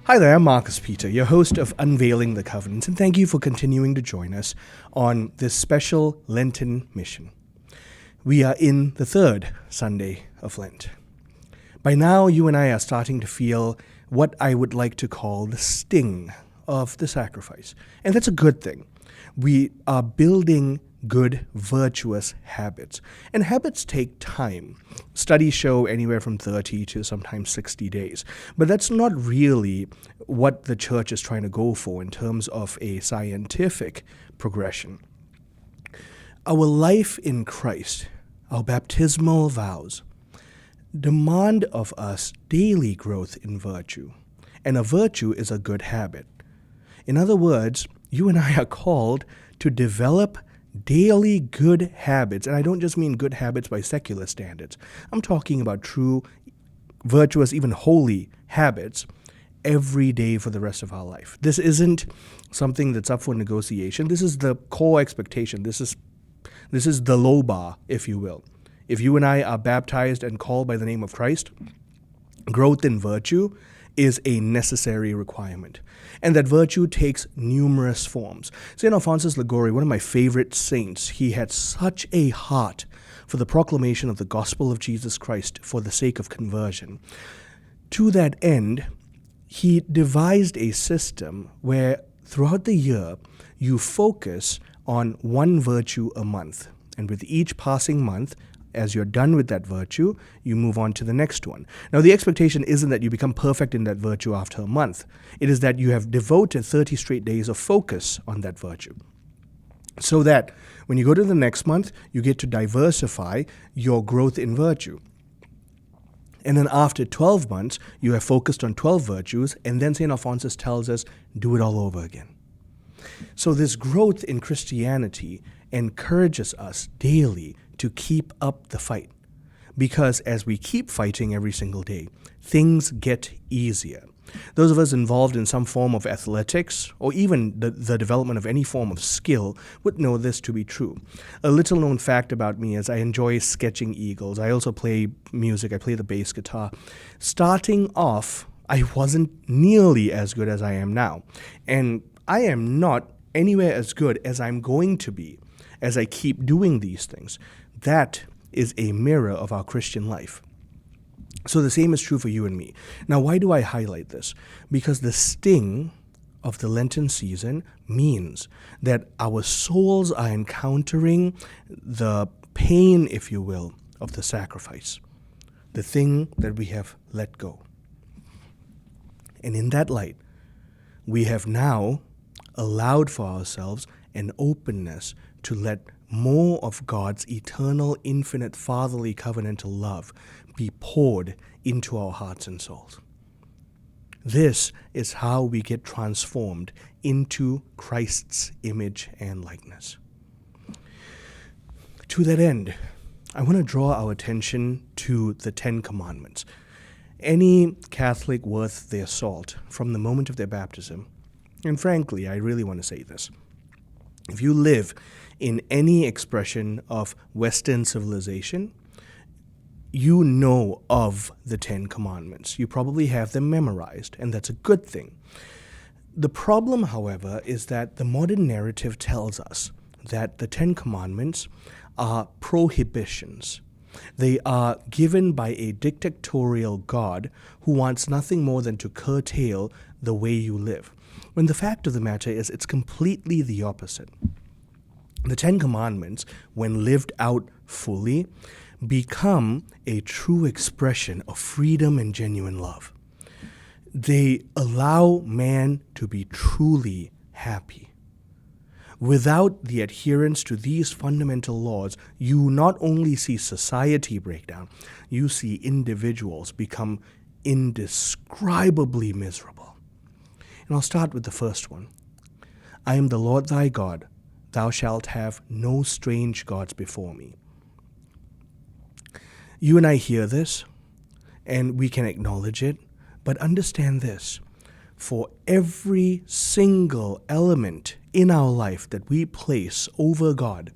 Hi there, I'm Marcus Peter, your host of Unveiling the Covenants, and thank you for continuing to join us on this special Lenten mission. We are in the third Sunday of Lent. By now, you and I are starting to feel what I would like to call the sting of the sacrifice, and that's a good thing. We are building good, virtuous habits. And habits take time. Studies show anywhere from 30 to sometimes 60 days. But that's not really what the church is trying to go for in terms of a scientific progression. Our life in Christ, our baptismal vows, demand of us daily growth in virtue. And a virtue is a good habit. In other words, you and I are called to develop daily good habits, and I don't just mean good habits by secular standards. I'm talking about true, virtuous, even holy habits every day for the rest of our life. This isn't something that's up for negotiation. This is the core expectation. This is the low bar, if you will. If you and I are baptized and called by the name of Christ, growth in virtue is a necessary requirement. And that virtue takes numerous forms. St. Alphonsus Liguori, one of my favorite saints, he had such a heart for the proclamation of the gospel of Jesus Christ for the sake of conversion. To that end, he devised a system where throughout the year you focus on one virtue a month. And with each passing month, as you're done with that virtue, you move on to the next one. Now, the expectation isn't that you become perfect in that virtue after a month. It is that you have devoted 30 straight days of focus on that virtue. So that when you go to the next month, you get to diversify your growth in virtue. And then after 12 months, you have focused on 12 virtues, and then St. Alphonsus tells us, do it all over again. So this growth in Christianity encourages us daily to keep up the fight. Because as we keep fighting every single day, things get easier. Those of us involved in some form of athletics, or even the development of any form of skill, would know this to be true. A little known fact about me is I enjoy sketching eagles. I also play music. I play the bass guitar. Starting off, I wasn't nearly as good as I am now. And I am not anywhere as good as I'm going to be as I keep doing these things. That is a mirror of our Christian life. So the same is true for you and me. Now, why do I highlight this? Because the sting of the Lenten season means that our souls are encountering the pain, if you will, of the sacrifice, the thing that we have let go. And in that light, we have now allowed for ourselves an openness to let more of God's eternal, infinite, fatherly, covenantal love be poured into our hearts and souls. This is how we get transformed into Christ's image and likeness. To that end, I want to draw our attention to the Ten Commandments. Any Catholic worth their salt, from the moment of their baptism, and frankly, I really want to say this, if you live in any expression of Western civilization, you know of the Ten Commandments. You probably have them memorized, and that's a good thing. The problem, however, is that the modern narrative tells us that the Ten Commandments are prohibitions. They are given by a dictatorial God who wants nothing more than to curtail the way you live. When the fact of the matter is, it's completely the opposite. The Ten Commandments, when lived out fully, become a true expression of freedom and genuine love. They allow man to be truly happy. Without the adherence to these fundamental laws, you not only see society break down, you see individuals become indescribably miserable. And I'll start with the first one. I am the Lord thy God. Thou shalt have no strange gods before me. You and I hear this, and we can acknowledge it, but understand this. For every single element in our life that we place over God,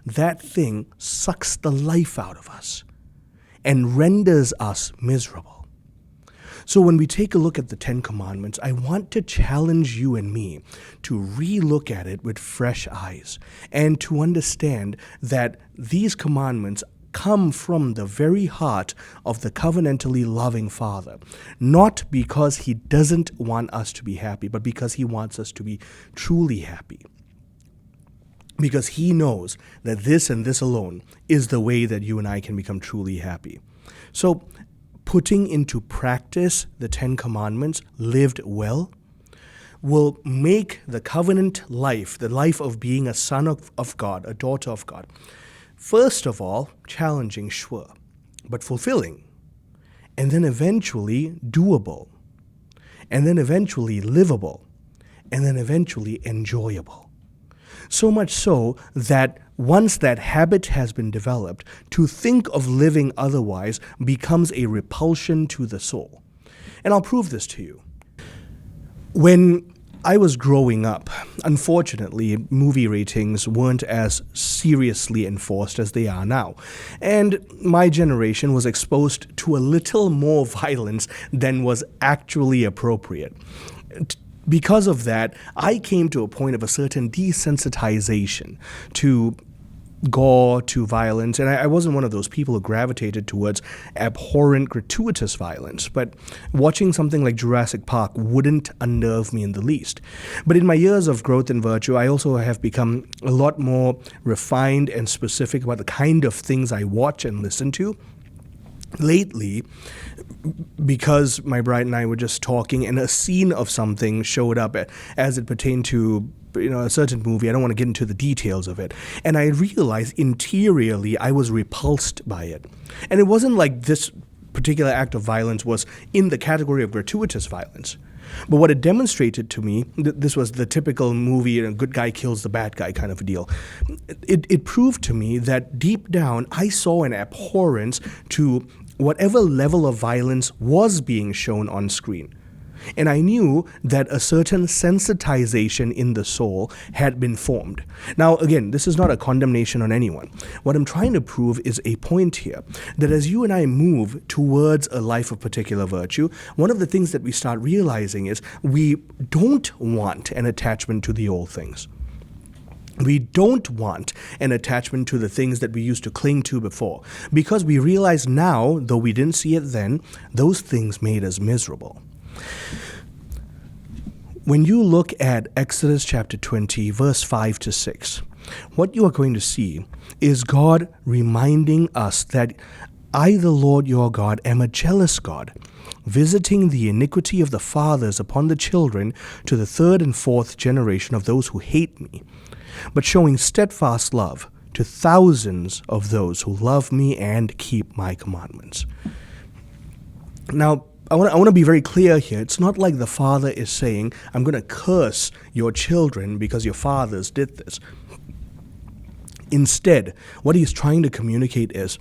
that thing sucks the life out of us and renders us miserable. So when we take a look at the Ten Commandments, I want to challenge you and me to re-look at it with fresh eyes and to understand that these commandments come from the very heart of the covenantally loving Father, not because He doesn't want us to be happy, but because He wants us to be truly happy. Because He knows that this and this alone is the way that you and I can become truly happy. So, putting into practice the Ten Commandments lived well will make the covenant life, the life of being a son of God, a daughter of God, first of all, challenging, sure, but fulfilling, and then eventually doable, and then eventually livable, and then eventually enjoyable. So much so that once that habit has been developed, to think of living otherwise becomes a repulsion to the soul. And I'll prove this to you. When I was growing up, unfortunately, movie ratings weren't as seriously enforced as they are now. And my generation was exposed to a little more violence than was actually appropriate. Because of that, I came to a point of a certain desensitization to gore, to violence, and I wasn't one of those people who gravitated towards abhorrent, gratuitous violence, but watching something like Jurassic Park wouldn't unnerve me in the least. But in my years of growth and virtue, I also have become a lot more refined and specific about the kind of things I watch and listen to. Lately, because my bride and I were just talking and a scene of something showed up as it pertained to a certain movie. I don't want to get into the details of it. And I realized interiorly I was repulsed by it. And it wasn't like this particular act of violence was in the category of gratuitous violence. But what it demonstrated to me, this was the typical movie, a good guy kills the bad guy kind of a deal. It proved to me that deep down I saw an abhorrence to whatever level of violence was being shown on screen. And I knew that a certain sensitization in the soul had been formed. Now, again, this is not a condemnation on anyone. What I'm trying to prove is a point here, that as you and I move towards a life of particular virtue, one of the things that we start realizing is we don't want an attachment to the old things. We don't want an attachment to the things that we used to cling to before, because we realize now, though we didn't see it then, those things made us miserable. When you look at Exodus chapter 20, verse 5 to 6, what you are going to see is God reminding us that I, the Lord your God, am a jealous God, visiting the iniquity of the fathers upon the children to the third and fourth generation of those who hate me, but showing steadfast love to thousands of those who love me and keep my commandments. Now, I want to be very clear here. It's not like the Father is saying, I'm going to curse your children because your fathers did this. Instead, what he's trying to communicate is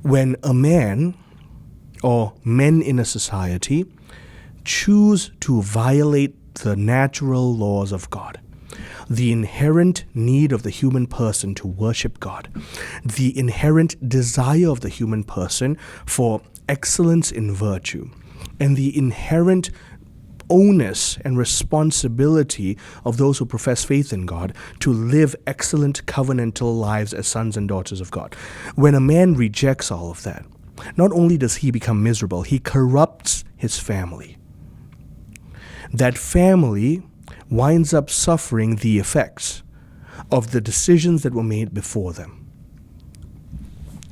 when a man or men in a society choose to violate the natural laws of God, the inherent need of the human person to worship God, the inherent desire of the human person for excellence in virtue, and the inherent onus and responsibility of those who profess faith in God to live excellent covenantal lives as sons and daughters of God. When a man rejects all of that, not only does he become miserable, he corrupts his family. That family winds up suffering the effects of the decisions that were made before them.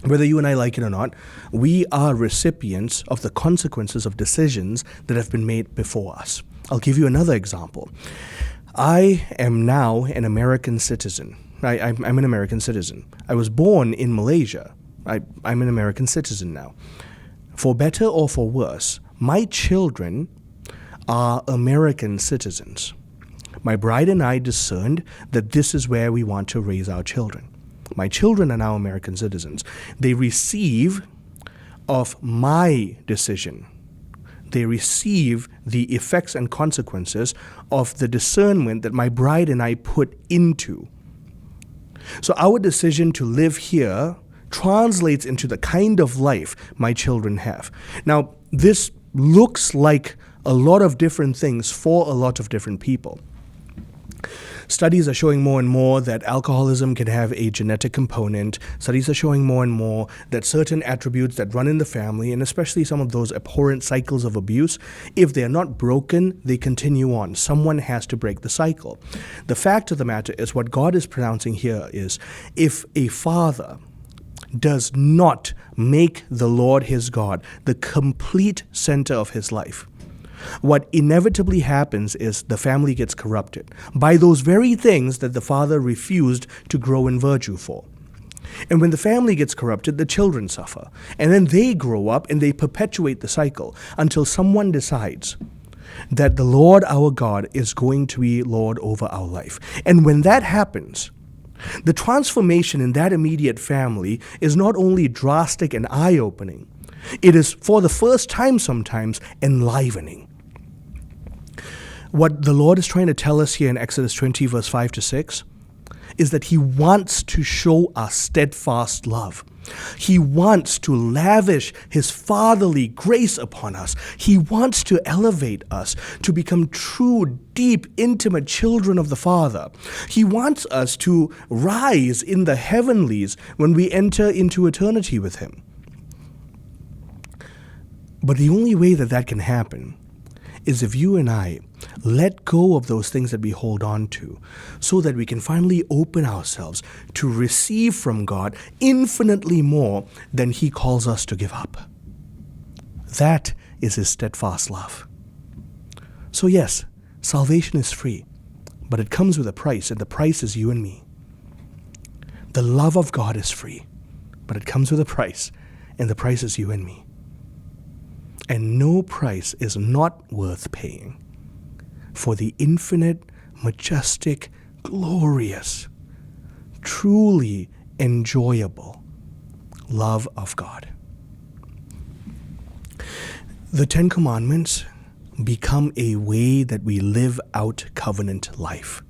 Whether you and I like it or not, we are recipients of the consequences of decisions that have been made before us. I'll give you another example. I am now an American citizen. I'm an American citizen. I was born in Malaysia. I'm an American citizen now. For better or for worse, my children are American citizens. My bride and I discerned that this is where we want to raise our children. My children are now American citizens. They receive of my decision. They receive the effects and consequences of the discernment that my bride and I put into. So our decision to live here translates into the kind of life my children have. Now, this looks like a lot of different things for a lot of different people. Studies are showing more and more that alcoholism can have a genetic component. Studies are showing more and more that certain attributes that run in the family, and especially some of those abhorrent cycles of abuse, if they are not broken, they continue on. Someone has to break the cycle. The fact of the matter is, what God is pronouncing here is, if a father does not make the Lord his God the complete center of his life, what inevitably happens is the family gets corrupted by those very things that the father refused to grow in virtue for. And when the family gets corrupted, the children suffer. And then they grow up and they perpetuate the cycle until someone decides that the Lord our God is going to be Lord over our life. And when that happens, the transformation in that immediate family is not only drastic and eye-opening, it is, for the first time sometimes, enlivening. What the Lord is trying to tell us here in Exodus 20, verse 5 to 6, is that he wants to show us steadfast love. He wants to lavish his fatherly grace upon us. He wants to elevate us to become true, deep, intimate children of the Father. He wants us to rise in the heavenlies when we enter into eternity with him. But the only way that that can happen is if you and I let go of those things that we hold on to, so that we can finally open ourselves to receive from God infinitely more than he calls us to give up. That is his steadfast love. So yes, salvation is free, but it comes with a price, and the price is you and me. The love of God is free, but it comes with a price, and the price is you and me. And no price is not worth paying for the infinite, majestic, glorious, truly enjoyable love of God. The Ten Commandments become a way that we live out covenant life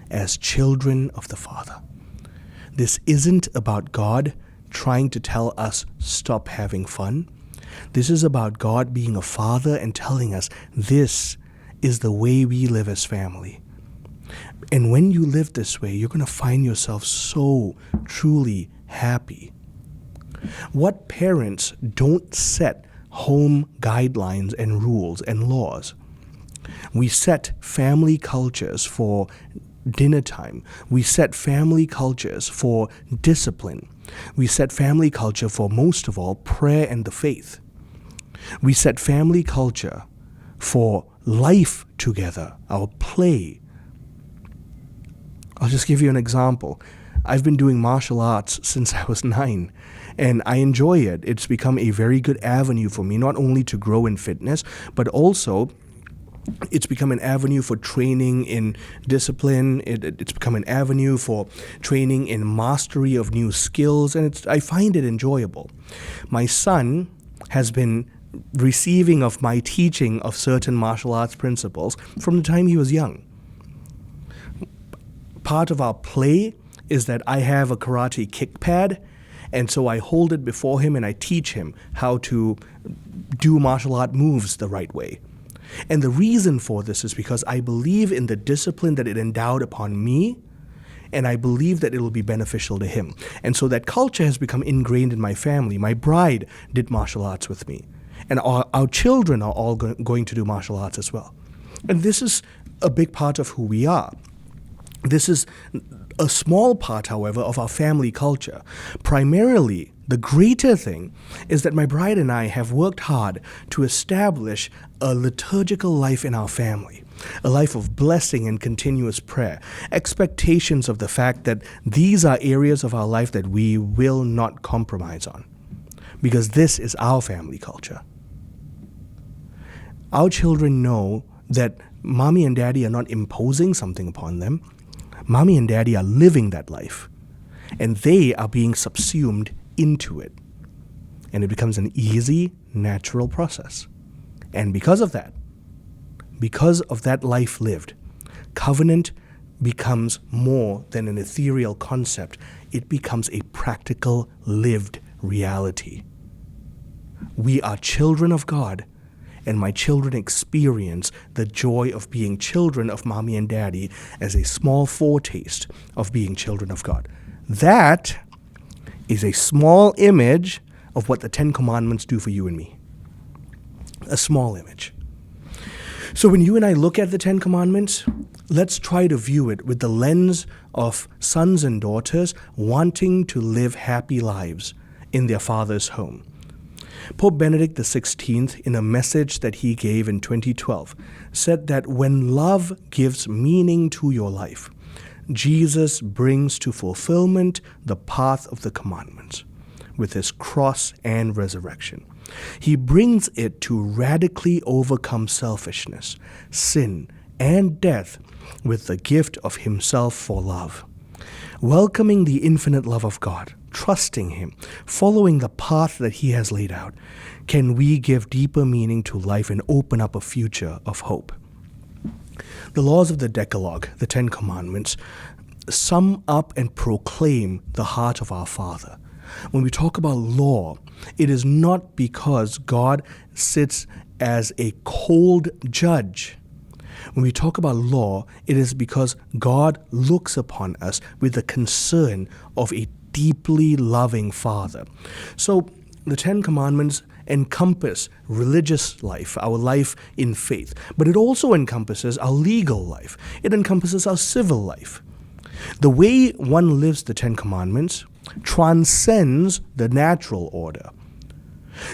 as children of the Father. This isn't about God trying to tell us stop having fun. This is about God being a father and telling us this is the way we live as family. And when you live this way, you're going to find yourself so truly happy. What parents don't set home guidelines and rules and laws? We set family cultures for dinner time. We set family cultures for discipline. We set family culture for, most of all, prayer and the faith. We set family culture for life together, our play. I'll just give you an example. I've been doing martial arts since I was 9, and I enjoy it. It's become a very good avenue for me, not only to grow in fitness, but also it's become an avenue for training in discipline. It's become an avenue for training in mastery of new skills, and I find it enjoyable. My son has been receiving of my teaching of certain martial arts principles from the time he was young. Part of our play is that I have a karate kick pad, and so I hold it before him and I teach him how to do martial art moves the right way. And the reason for this is because I believe in the discipline that it endowed upon me, and I believe that it will be beneficial to him. And so that culture has become ingrained in my family. My bride did martial arts with me, and our children are all going to do martial arts as well. And this is a big part of who we are. This is a small part, however, of our family culture. Primarily, the greater thing is that my bride and I have worked hard to establish a liturgical life in our family, a life of blessing and continuous prayer, expectations of the fact that these are areas of our life that we will not compromise on, because this is our family culture. Our children know that mommy and daddy are not imposing something upon them. Mommy and daddy are living that life, and they are being subsumed into it. And it becomes an easy, natural process. And because of that life lived, covenant becomes more than an ethereal concept. it becomes a practical, lived reality. We are children of God, and my children experience the joy of being children of mommy and daddy as a small foretaste of being children of God. That is a small image of what the Ten Commandments do for you and me. A small image. So when you and I look at the Ten Commandments, let's try to view it with the lens of sons and daughters wanting to live happy lives in their Father's home. Pope Benedict XVI, in a message that he gave in 2012, said that when love gives meaning to your life, Jesus brings to fulfillment the path of the commandments with his cross and resurrection. He brings it to radically overcome selfishness, sin, and death with the gift of himself for love. Welcoming the infinite love of God, trusting him, following the path that he has laid out, can we give deeper meaning to life and open up a future of hope. The laws of the Decalogue, the Ten Commandments, sum up and proclaim the heart of our Father. When we talk about law, it is not because God sits as a cold judge. When we talk about law, it is because God looks upon us with the concern of a deeply loving Father. So the Ten Commandments encompass religious life, our life in faith, but it also encompasses our legal life. It encompasses our civil life. The way one lives the Ten Commandments transcends the natural order.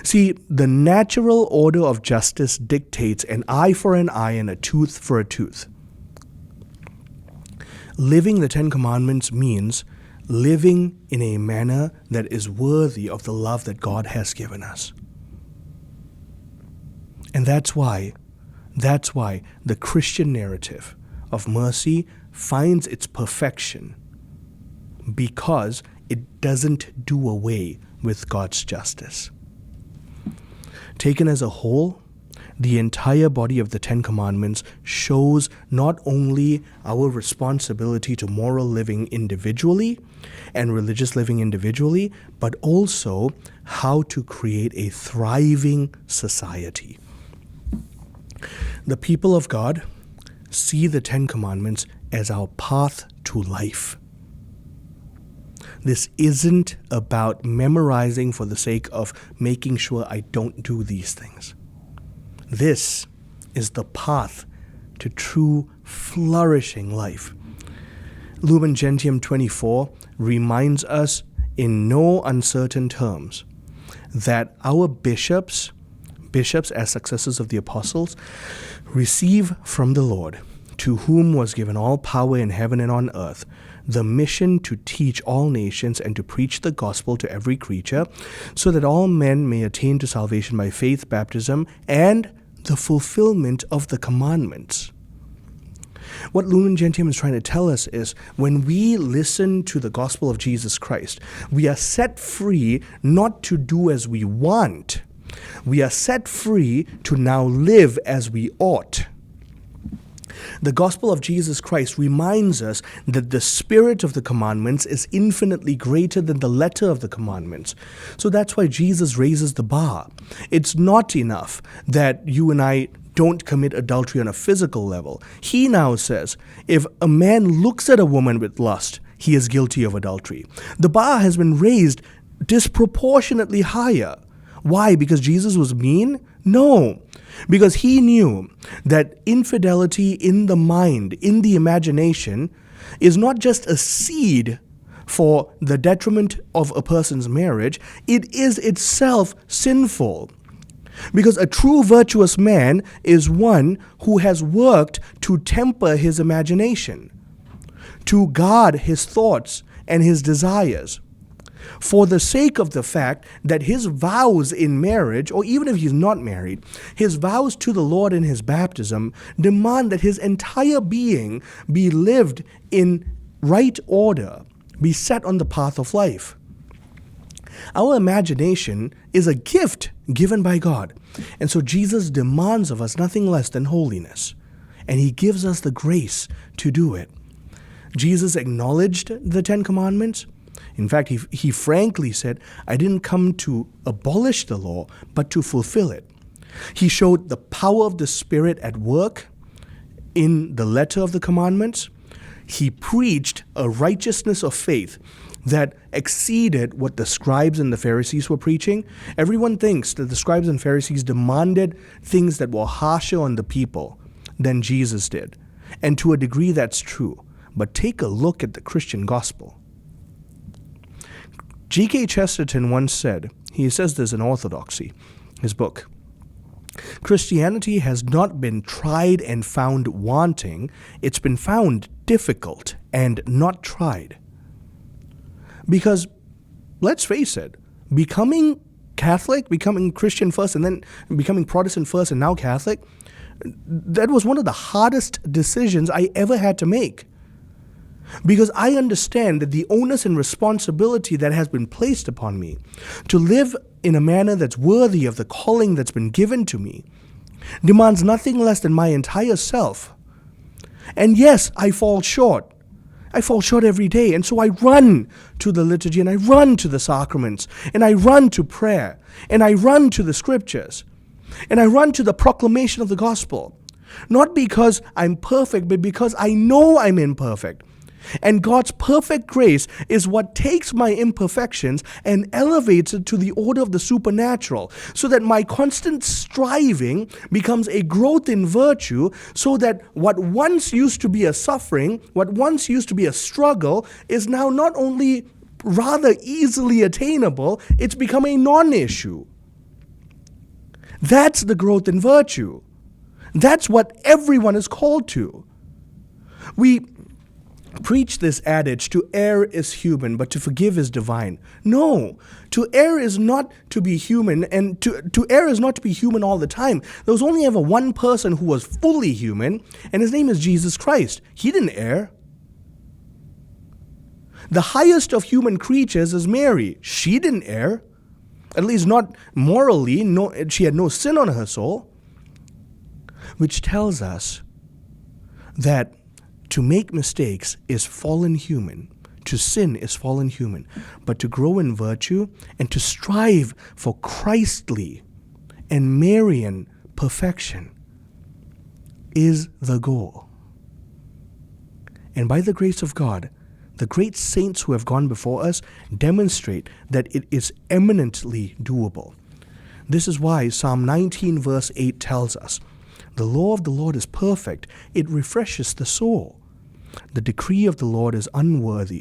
See, the natural order of justice dictates an eye for an eye and a tooth for a tooth. Living the Ten Commandments means living in a manner that is worthy of the love that God has given us. And that's why the Christian narrative of mercy finds its perfection, because it doesn't do away with God's justice. Taken as a whole, the entire body of the Ten Commandments shows not only our responsibility to moral living individually and religious living individually, but also how to create a thriving society. The people of God see the Ten Commandments as our path to life. This isn't about memorizing for the sake of making sure I don't do these things. This is the path to true flourishing life. Lumen Gentium 24 reminds us in no uncertain terms that our bishops as successors of the apostles, receive from the Lord, to whom was given all power in heaven and on earth, the mission to teach all nations and to preach the gospel to every creature, so that all men may attain to salvation by faith, baptism, and the fulfillment of the commandments. What Lumen Gentium is trying to tell us is, when we listen to the gospel of Jesus Christ, we are set free not to do as we want. We are set free to now live as we ought. The gospel of Jesus Christ reminds us that the spirit of the commandments is infinitely greater than the letter of the commandments. So that's why Jesus raises the bar. It's not enough that you and I don't commit adultery on a physical level. He now says, if a man looks at a woman with lust, he is guilty of adultery. The bar has been raised disproportionately higher. Why? Because Jesus was mean? No. Because he knew that infidelity in the mind, in the imagination, is not just a seed for the detriment of a person's marriage, it is itself sinful. Because a true virtuous man is one who has worked to temper his imagination, to guard his thoughts and his desires, for the sake of the fact that his vows in marriage, or even if he's not married, his vows to the Lord in his baptism demand that his entire being be lived in right order, be set on the path of life. Our imagination is a gift given by God. And so Jesus demands of us nothing less than holiness. And he gives us the grace to do it. Jesus acknowledged the Ten Commandments. In fact, he frankly said, I didn't come to abolish the law, but to fulfill it. He showed the power of the Spirit at work in the letter of the commandments. He preached a righteousness of faith that exceeded what the scribes and the Pharisees were preaching. Everyone thinks that the scribes and Pharisees demanded things that were harsher on the people than Jesus did. And to a degree, that's true. But take a look at the Christian gospel. G.K. Chesterton once said, he says this in Orthodoxy, his book, Christianity has not been tried and found wanting. It's been found difficult and not tried. Because, let's face it, becoming Catholic, becoming Christian first, and then becoming Protestant first, and now Catholic, that was one of the hardest decisions I ever had to make. Because I understand that the onus and responsibility that has been placed upon me to live in a manner that's worthy of the calling that's been given to me demands nothing less than my entire self. And yes, I fall short. I fall short every day. And so I run to the liturgy, and I run to the sacraments, and I run to prayer, and I run to the scriptures, and I run to the proclamation of the gospel. Not because I'm perfect, but because I know I'm imperfect. And God's perfect grace is what takes my imperfections and elevates it to the order of the supernatural, so that my constant striving becomes a growth in virtue, so that what once used to be a suffering, what once used to be a struggle, is now not only rather easily attainable, it's become a non-issue. That's the growth in virtue. That's what everyone is called to. We preach this adage, to err is human, but to forgive is divine. No, to err is not to be human, and to err is not to be human all the time. There was only ever one person who was fully human, and his name is Jesus Christ. He didn't err. The highest of human creatures is Mary. She didn't err, at least not morally. No, she had no sin on her soul, which tells us that to make mistakes is fallen human. To sin is fallen human. But to grow in virtue and to strive for Christly and Marian perfection is the goal. And by the grace of God, the great saints who have gone before us demonstrate that it is eminently doable. This is why Psalm 19 verse 8 tells us, the law of the Lord is perfect. It refreshes the soul. The decree of the Lord is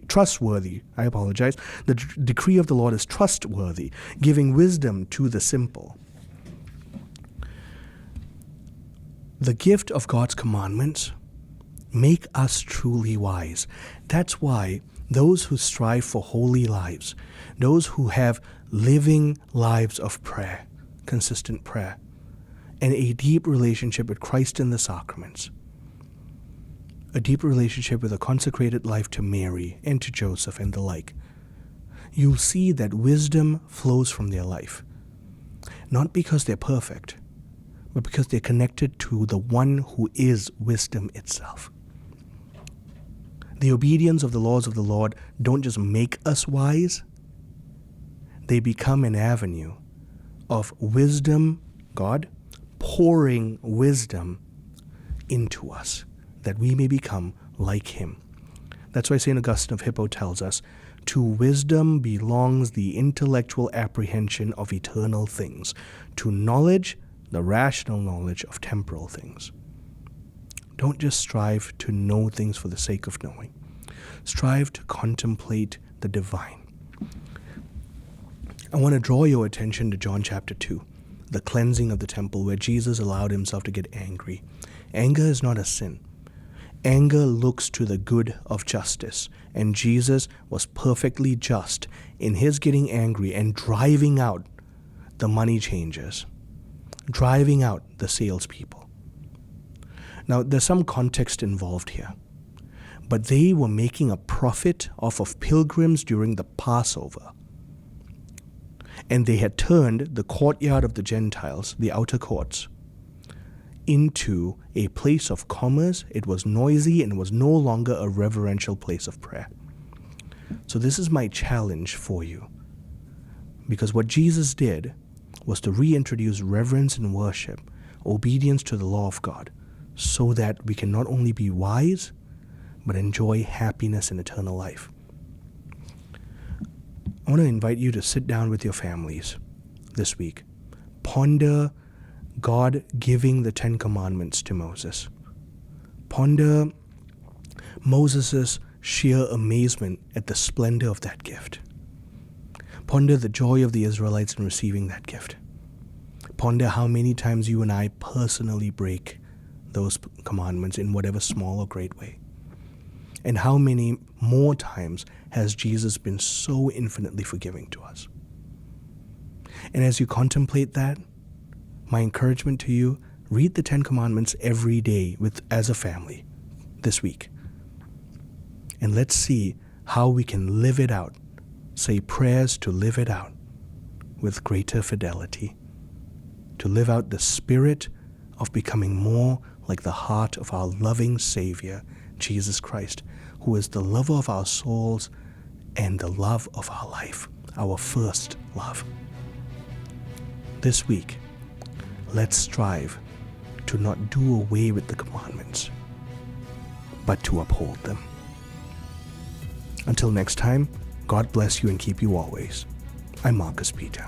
trustworthy. The decree of the Lord is trustworthy, giving wisdom to the simple. The gift of God's commandments make us truly wise. That's why those who strive for holy lives, those who have living lives of prayer, consistent prayer, and a deep relationship with Christ in the sacraments, a deep relationship with a consecrated life to Mary and to Joseph and the like, you'll see that wisdom flows from their life. Not because they're perfect, but because they're connected to the one who is wisdom itself. The obedience of the laws of the Lord don't just make us wise, they become an avenue of wisdom, God pouring wisdom into us, that we may become like him. That's why St. Augustine of Hippo tells us, to wisdom belongs the intellectual apprehension of eternal things, to knowledge, the rational knowledge of temporal things. Don't just strive to know things for the sake of knowing. Strive to contemplate the divine. I want to draw your attention to John chapter 2, the cleansing of the temple, where Jesus allowed himself to get angry. Anger is not a sin. Anger looks to the good of justice, and Jesus was perfectly just in his getting angry and driving out the money changers, driving out the salespeople. Now, there's some context involved here, but they were making a profit off of pilgrims during the Passover. And they had turned the courtyard of the Gentiles, the outer courts, into a place of commerce. It was noisy and it was no longer a reverential place of prayer. So this is my challenge for you. Because what Jesus did was to reintroduce reverence and worship, obedience to the law of God, so that we can not only be wise, but enjoy happiness and eternal life. I want to invite you to sit down with your families this week. Ponder God giving the 10 Commandments to Moses. Ponder Moses' sheer amazement at the splendor of that gift. Ponder the joy of the Israelites in receiving that gift. Ponder how many times you and I personally break those commandments in whatever small or great way. And how many more times has Jesus been so infinitely forgiving to us? And as you contemplate that, my encouragement to you, read the 10 Commandments every day as a family this week. And let's see how we can live it out. Say prayers to live it out with greater fidelity. To live out the spirit of becoming more like the heart of our loving Savior, Jesus Christ, who is the lover of our souls and the love of our life, our first love. This week, let's strive to not do away with the commandments, but to uphold them. Until next time, God bless you and keep you always. I'm Marcus Peter.